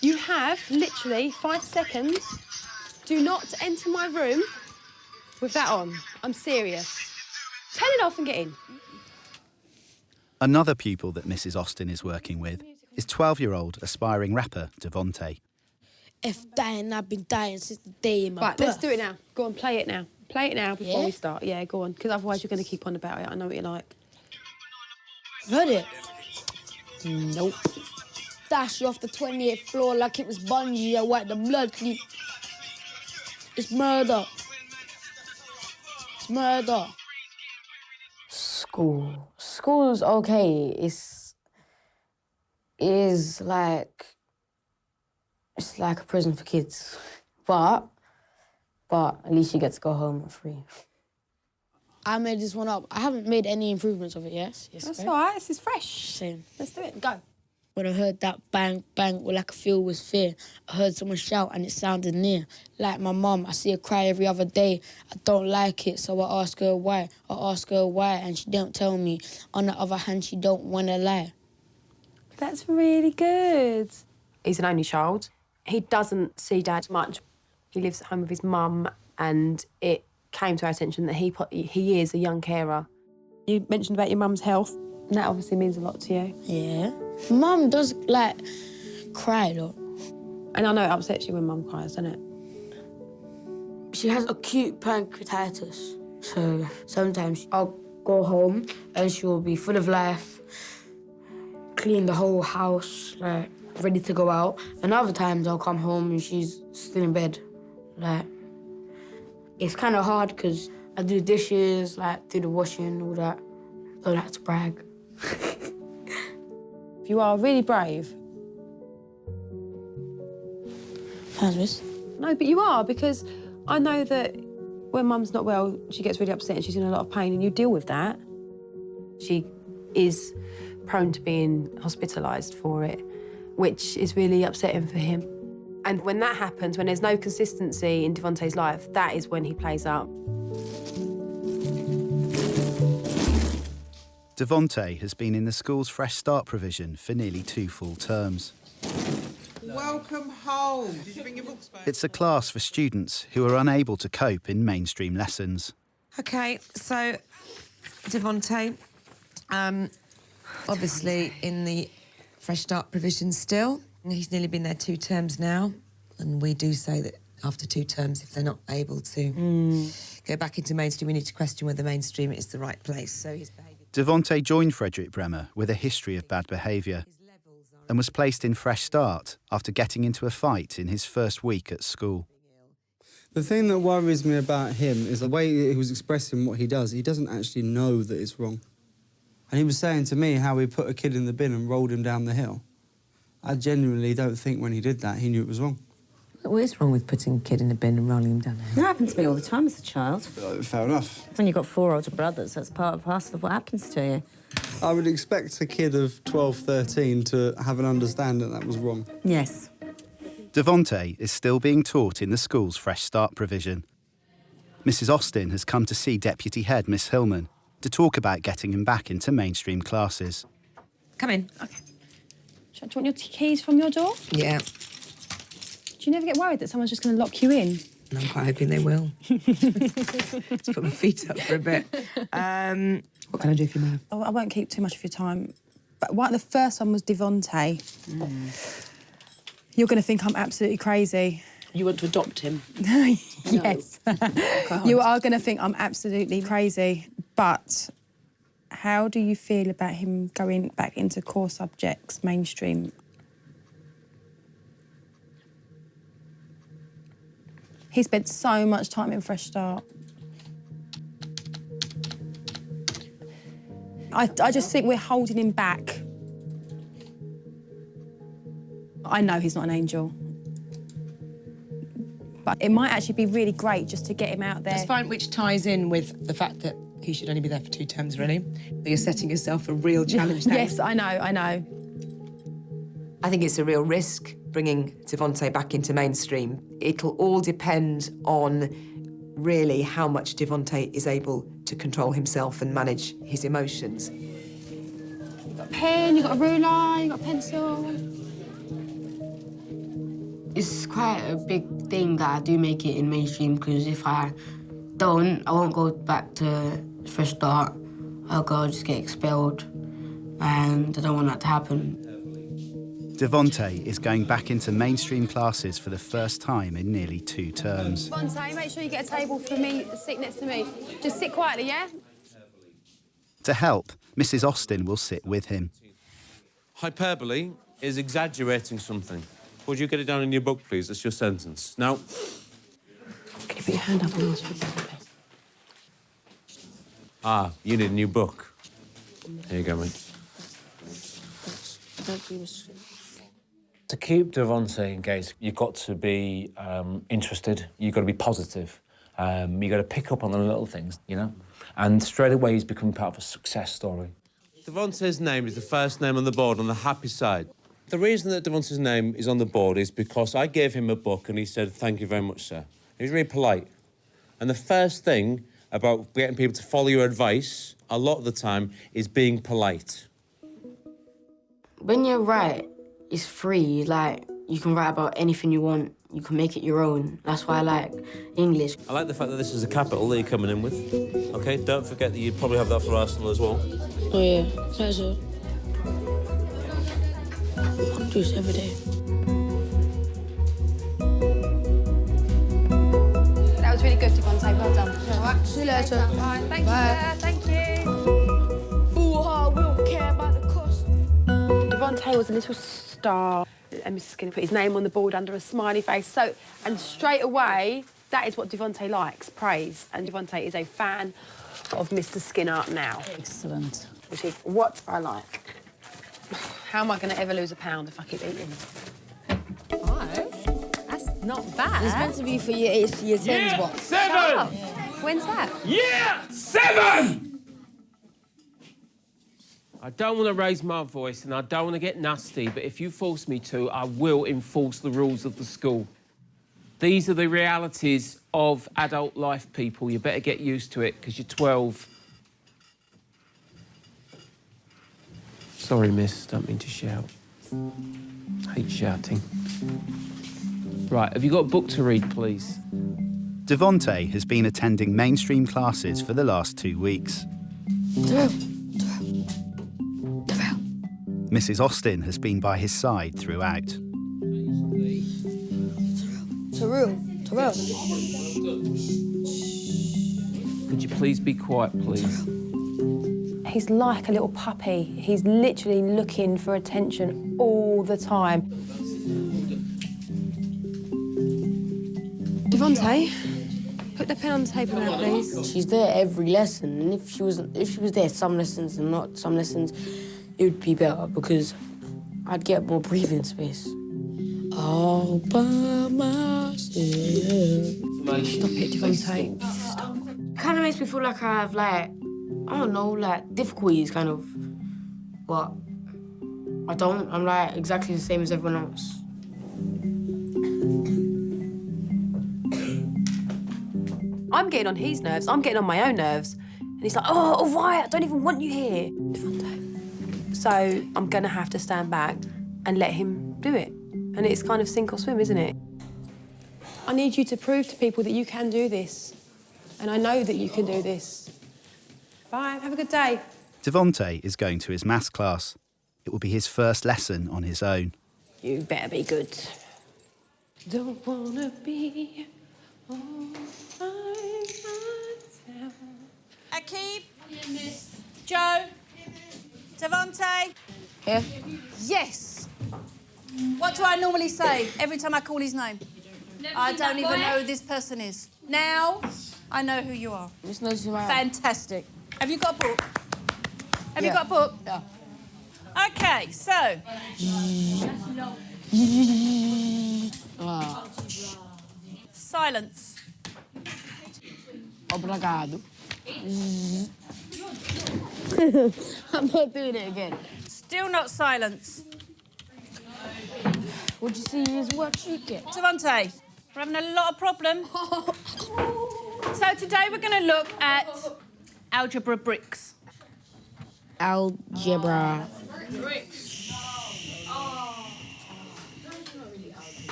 You have literally 5 seconds. Do not enter my room with that on. I'm serious. Turn it off and get in. Another pupil that Mrs. Austin is working with is 12-year-old aspiring rapper Devontae. If dying, I've been dying since the day in my Right, birth. let's do it now. Go on, play it now. Play it now before Yeah? we start. Yeah, go on, because otherwise you're going to keep on about it. I know what you're like. Heard it? Nope. Dash you off the 28th floor like it was bungee. I wipe the blood clean. It's murder. It's murder. School's okay. It's like a prison for kids, but at least you get to go home free. I made this one up. I haven't made any improvements of it, yes? That's all right, this is fresh. Same. Let's do it, go. When I heard that bang, bang, all I could feel was fear. I heard someone shout and it sounded near. Like my mum, I see her cry every other day. I don't like it, so I ask her why. And she don't tell me. On the other hand, she don't want to lie. That's really good. He's an only child. He doesn't see Dad much. He lives at home with his mum, and it came to our attention that he is a young carer. You mentioned about your mum's health, and that obviously means a lot to you. Yeah. Mum does, like, cry, though. And I know it upsets you when Mum cries, doesn't it? She has acute pancreatitis. So sometimes I'll go home and she'll be full of life, clean the whole house, like, ready to go out. And other times I'll come home and she's still in bed. Like, it's kind of hard because I do dishes, like, do the washing, all that. Don't like to brag. You are really brave. Thanks, miss. No, but you are, because I know that when Mum's not well, she gets really upset and she's in a lot of pain, and you deal with that. She is prone to being hospitalised for it, which is really upsetting for him. And when that happens, when there's no consistency in Devontae's life, that is when he plays up. Devontae has been in the school's Fresh Start provision for nearly 2 full terms. Welcome home. Did you bring your books back? It's a class for students who are unable to cope in mainstream lessons. OK, so Devontae, obviously in the Fresh Start provision still. He's nearly been there 2 terms now, and we do say that after 2 terms, if they're not able to go back into mainstream, we need to question whether mainstream is the right place. So his behaviour... Devontae joined Frederick Bremer with a history of bad behaviour and was placed in Fresh Start after getting into a fight in his first week at school. The thing that worries me about him is the way he was expressing what he does. He doesn't actually know that it's wrong. And he was saying to me how he put a kid in the bin and rolled him down the hill. I genuinely don't think when he did that, he knew it was wrong. What is wrong with putting a kid in a bin and rolling him down the hill? That happened to me all the time as a child. Fair enough. When you've got 4 older brothers, that's part and parcel of what happens to you. I would expect a kid of 12, 13 to have an understanding that was wrong. Yes. Devontae is still being taught in the school's Fresh Start provision. Mrs. Austin has come to see Deputy Head Miss Hillman to talk about getting him back into mainstream classes. Come in. OK. Do you want your keys from your door? Yeah. Do you never get worried that someone's just going to lock you in? And I'm quite hoping they will. Let's put my feet up for a bit. What can I do for you, Mel? Oh, I won't keep too much of your time. But the first one was Devontae. You're going to think I'm absolutely crazy. You want to adopt him? Yes. You are going to think I'm absolutely crazy. But how do you feel about him going back into core subjects, mainstream? He spent so much time in Fresh Start. I just think we're holding him back. I know he's not an angel. But it might actually be really great just to get him out there. That's fine, which ties in with the fact that he should only be there for 2 terms, really. You're setting yourself a real challenge there. Yes, I know. I think it's a real risk bringing Devontae back into mainstream. It'll all depend on really how much Devontae is able to control himself and manage his emotions. You've got a pen, you've got a ruler, you've got a pencil. It's quite a big thing that I do make it in mainstream, because if I don't, I won't go back to Fresh Start. I'll just get expelled, and I don't want that to happen. Devontae is going back into mainstream classes for the first time in nearly 2 terms. Devontae, make sure you get a table for me, sit next to me. Just sit quietly, yeah? To help, Mrs. Austin will sit with him. Hyperbole is exaggerating something. Would you get it down in your book, please? That's your sentence. Now... Can you put your hand up and ask for a please? Ah, you need a new book. Here you go, mate. To keep Devontae engaged, you've got to be interested, you've got to be positive, you've got to pick up on the little things, you know? And straight away he's become part of a success story. Devontae's name is the first name on the board on the happy side. The reason that Devontae's name is on the board is because I gave him a book and he said, "Thank you very much, sir." He was really polite. And the first thing about getting people to follow your advice, a lot of the time, is being polite. When you write, it's free. Like, you can write about anything you want. You can make it your own. That's why I like English. I like the fact that this is a capital that you're coming in with. OK, don't forget that you probably have that for Arsenal as well. Oh, yeah. Pleasure. I do this every day. That was really good, Devontae. Well done. All right, see you later. All right, thank you. Thank you. We don't care about the cost. Devontae was a little star, and Mrs. Skinner put his name on the board under a smiley face. And straight away, that is what Devontae likes, praise. And Devontae is a fan of Mr. Skinner now. Excellent. Which is what I like. How am I going to ever lose a pound if I keep eating? 5? That's not bad. It's meant to be for year 8s, year 10s, what? 7! When's that? Year 7! I don't want to raise my voice and I don't want to get nasty, but if you force me to, I will enforce the rules of the school. These are the realities of adult life, people. You better get used to it, because you're 12. Sorry, miss, don't mean to shout. I hate shouting. Right, have you got a book to read, please? Devontae has been attending mainstream classes for the last 2 weeks. Mrs. Austin has been by his side throughout. Terrell. Could you please be quiet, please? He's like a little puppy. He's literally looking for attention all the time. Devontae, put the pen on the table now, please. She's there every lesson, and if she was there some lessons and not some lessons, it would be better, because I'd get more breathing space. All by myself. Stop it, Devontae. Stop. Kind of makes me feel like I have, like, I don't know, like, difficulties, kind of. But I don't. I'm, like, exactly the same as everyone else. I'm getting on his nerves. I'm getting on my own nerves. And he's like, oh, all right, I don't even want you here. Devontae. So I'm going to have to stand back and let him do it. And it's kind of sink or swim, isn't it? I need you to prove to people that you can do this. And I know that you can do this. Bye, have a good day. Devontae is going to his maths class. It will be his first lesson on his own. You better be good. Don't wanna be all by myself. Akib? Joe? Devontae? Yeah? Yes. What do I normally say every time I call his name? I don't even know who this person is. Now, I know who you are. Fantastic. Have you got a book? Have you got a book? Yeah. OK, so... Silence. Obrigado. I'm not doing it again. Still not silence. What you see is what you get. Devontae, we're having a lot of problems. So today we're going to look at algebra bricks.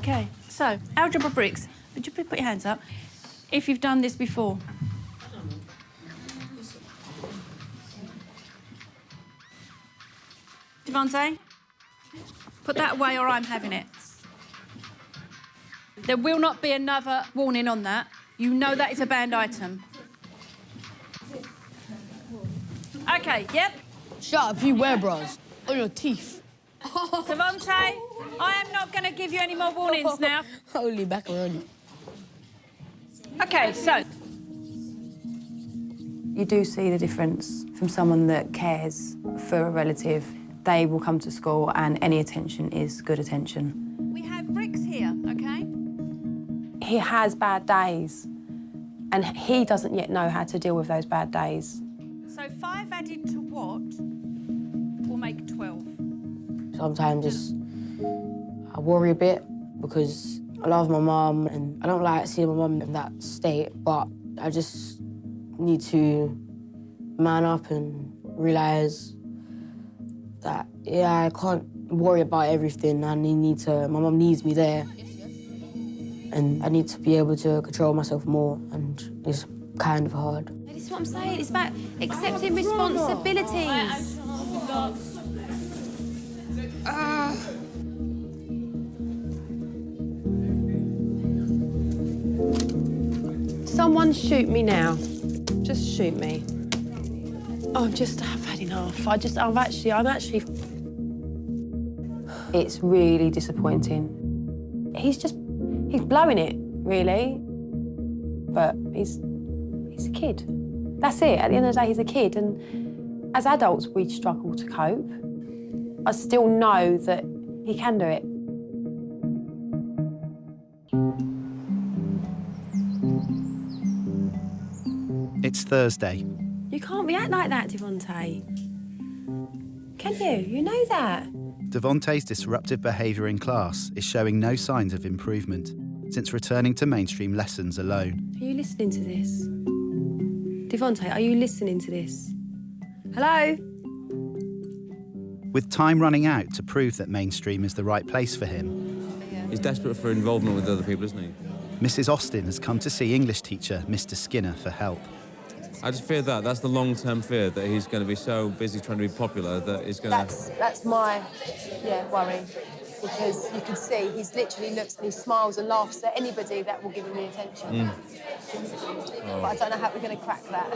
Okay, so, algebra bricks. Would you please put your hands up if you've done this before? Devontae, put that away or I'm having it. There will not be another warning on that. You know that is a banned item. Okay, yep. Shut up, you wear bras on your teeth. Devontae, I am not going to give you any more warnings now. Holy macaroni. Okay, so. You do see the difference from someone that cares for a relative. They will come to school and any attention is good attention. We have bricks here, okay? He has bad days and he doesn't yet know how to deal with those bad days. So 5 added to what will make 12? Sometimes I worry a bit because I love my mum and I don't like seeing my mum in that state, but I just need to man up and realise that, yeah, I can't worry about everything. My mum needs me there. And I need to be able to control myself more, and it's kind of hard. This is what I'm saying, it's about accepting responsibilities. Someone shoot me now. Just shoot me. Oh, I've had enough. I'm actually... It's really disappointing. He's blowing it, really. But he's a kid. That's it. At the end of the day, he's a kid. And as adults, we struggle to cope. I still know that he can do it. It's Thursday. You can't react like that, Devontae. Can you? You know that. Devontae's disruptive behaviour in class is showing no signs of improvement since returning to mainstream lessons alone. Are you listening to this? Devontae, are you listening to this? Hello? With time running out to prove that mainstream is the right place for him. He's desperate for involvement with other people, isn't he? Mrs. Austin has come to see English teacher Mr. Skinner for help. I just fear that's the long-term fear, that he's going to be so busy trying to be popular that he's going to... That's my, worry. Because you can see he's literally looks and he smiles and laughs at anybody that will give him the attention. But I don't know how we're going to crack that.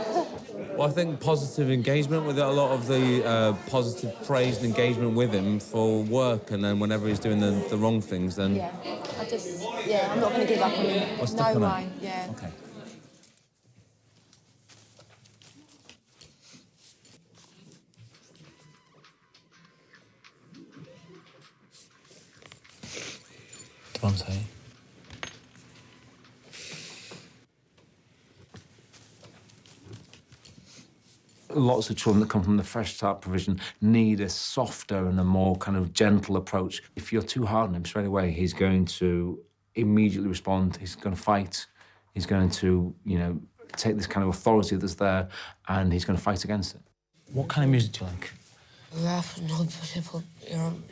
Well, I think positive engagement with it, a lot of the positive praise and engagement with him for work, and then whenever he's doing the wrong things, then... Yeah, I'm not going to give up on him. No way, yeah. Okay. Devontae. Lots of children that come from the Fresh Start provision need a softer and a more kind of gentle approach. If you're too hard on him straight away, he's going to immediately respond. He's going to fight. He's going to, take this kind of authority that's there, and he's going to fight against it. What kind of music do you like? Rap and hip-hop,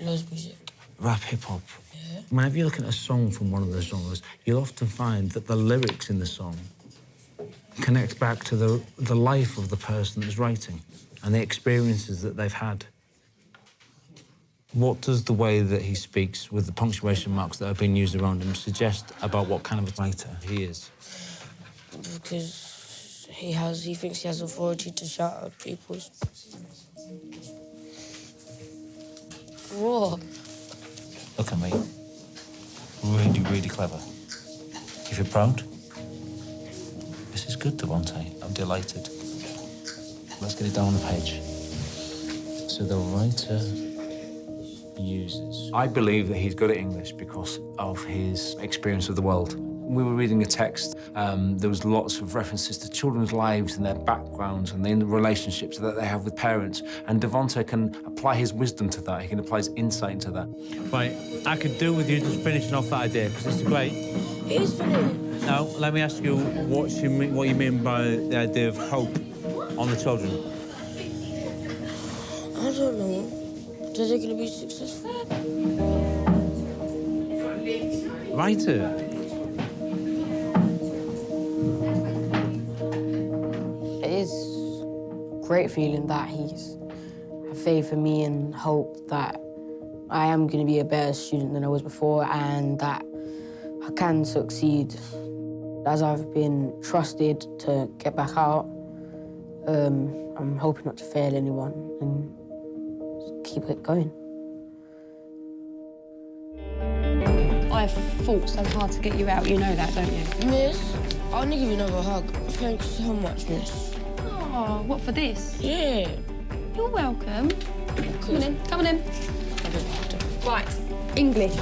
loads of music. Rap, hip-hop. Yeah. Whenever you look at a song from one of those genres, you'll often find that the lyrics in the song connect back to the life of the person that's writing and the experiences that they've had. What does the way that he speaks with the punctuation marks that have been used around him suggest about what kind of a writer he is? Because he thinks he has authority to shout at people. Whoa. Look at me. Really, really clever. You feel proud? This is good, Devontae. I'm delighted. Let's get it down on the page. So the writer uses... I believe that he's good at English because of his experience of the world. We were reading a text. There was lots of references to children's lives and their backgrounds and the relationships that they have with parents. And Devontae can apply his wisdom to that. He can apply his insight into that. Right, I could do with you just finishing off that idea, because it's great. It is funny. Now, let me ask you what you mean by the idea of hope on the children. I don't know. Are they going to be successful? Write it. It is a great feeling that he's had faith in me and hope that I am going to be a better student than I was before and that I can succeed. As I've been trusted to get back out, I'm hoping not to fail anyone and keep it going. I've fought so hard to get you out, you know that, don't you? Miss, I want to give you another hug. Thank you so much, miss. Oh, what, for this? Yeah. You're welcome. Come on in, come on in. Right, English.